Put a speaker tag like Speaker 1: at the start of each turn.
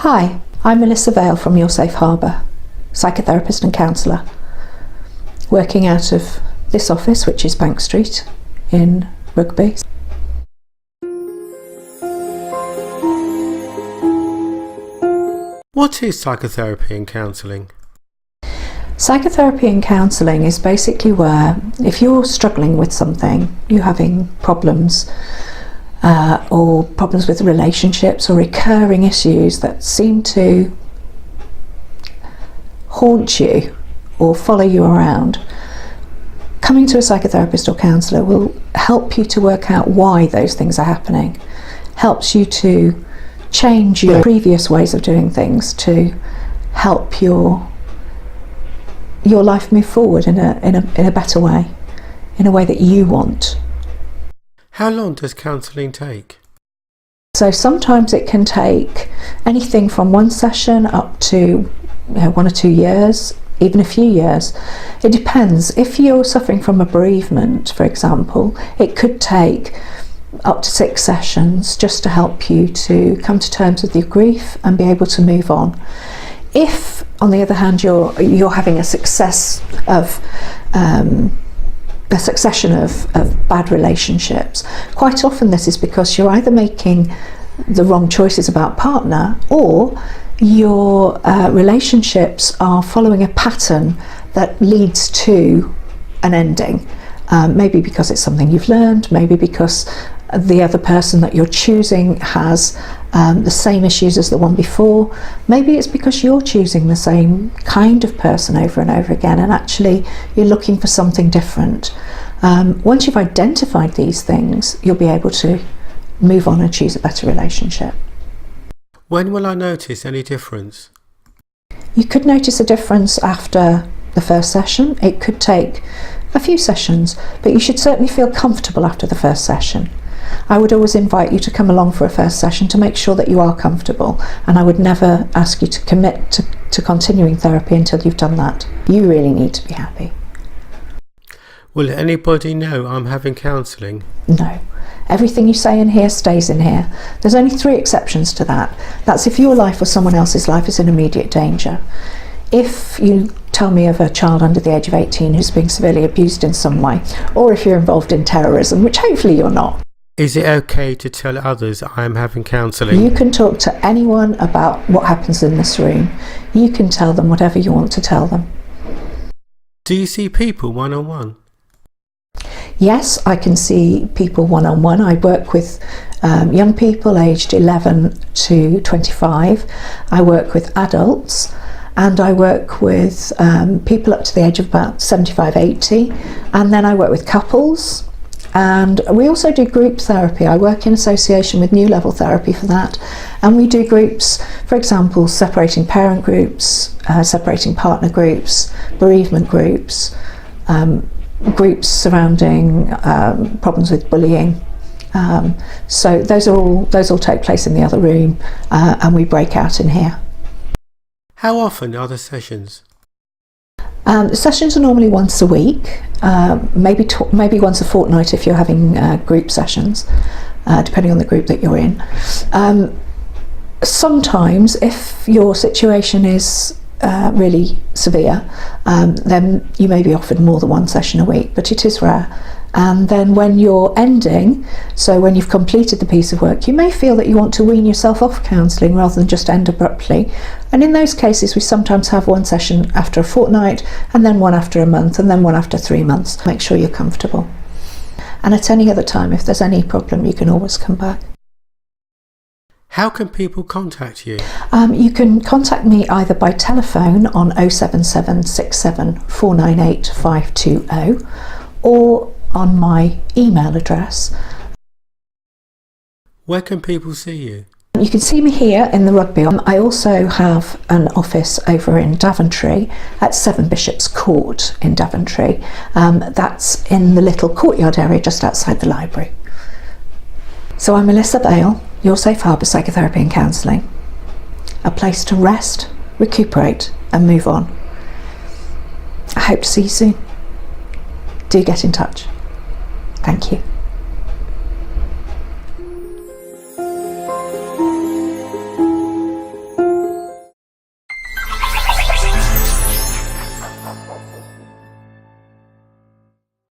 Speaker 1: Hi, I'm Melissa Vale from Your Safe Harbour, psychotherapist and counsellor, working out of this office, which is Bank Street in Rugby.
Speaker 2: What is psychotherapy and counselling?
Speaker 1: Psychotherapy and counselling is basically where, if you're struggling with something, you're having problems or problems with relationships or recurring issues that seem to haunt you or follow you around, coming to a psychotherapist or counsellor will help you to work out why those things are happening, helps you to change your previous ways of doing things to help your life move forward in a better way, in a way that you want.
Speaker 2: How long does counselling take?
Speaker 1: So sometimes it can take anything from one session up to 1 or 2 years, even a few years. It depends. If you're suffering from a bereavement, for example, it could take up to 6 sessions just to help you to come to terms with your grief and be able to move on. If, on the other hand, you're having a succession of bad relationships, quite often this is because you're either making the wrong choices about partner, or your relationships are following a pattern that leads to an ending. Maybe because it's something you've learned, maybe because the other person that you're choosing has the same issues as the one before. Maybe it's because you're choosing the same kind of person over and over again, and actually you're looking for something different. Once you've identified these things, you'll be able to move on and choose a better relationship.
Speaker 2: When will I notice any difference?
Speaker 1: You could notice a difference after the first session. It could take a few sessions, but you should certainly feel comfortable after the first session. I would always invite you to come along for a first session to make sure that you are comfortable, and I would never ask you to commit to continuing therapy until you've done that. You really need to be happy.
Speaker 2: Will anybody know I'm having counselling?
Speaker 1: No. Everything you say in here stays in here. There's only 3 exceptions to that. That's if your life or someone else's life is in immediate danger. If you tell me of a child under the age of 18 who's being severely abused in some way, or if you're involved in terrorism, which hopefully you're not.
Speaker 2: Is it okay to tell others I'm having counselling?
Speaker 1: You can talk to anyone about what happens in this room. You can tell them whatever you want to tell them.
Speaker 2: Do you see people one-on-one?
Speaker 1: Yes, I can see people one-on-one. I work with young people aged 11 to 25. I work with adults, and I work with people up to the age of about 75, 80. And then I work with couples. And we also do group therapy. I work in association with New Level Therapy for that. And we do groups, for example, separating parent groups, separating partner groups, bereavement groups, groups surrounding problems with bullying. So those all take place in the other room, and we break out in here.
Speaker 2: How often are the sessions?
Speaker 1: The sessions are normally once a week, maybe once a fortnight if you're having group sessions, depending on the group that you're in. Sometimes, if your situation is really severe, then you may be offered more than 1 session a week, but it is rare. And then when you're ending, so when you've completed the piece of work, you may feel that you want to wean yourself off counselling rather than just end abruptly. And in those cases, we sometimes have 1 session after a fortnight, and then 1 after a month, and then 1 after 3 months. Make sure you're comfortable. And at any other time, if there's any problem, you can always come back.
Speaker 2: How can people contact you?
Speaker 1: You can contact me either by telephone on 07767 498 520 or on my email address.
Speaker 2: Where can people see you?
Speaker 1: You can see me here in the Rugby. I also have an office over in Daventry at 7 Bishops Court in Daventry. That's in the little courtyard area just outside the library. So I'm Melissa Vale, Your Safe Harbour Psychotherapy and Counselling. A place to rest, recuperate and move on. I hope to see you soon. Do get in touch. Thank you.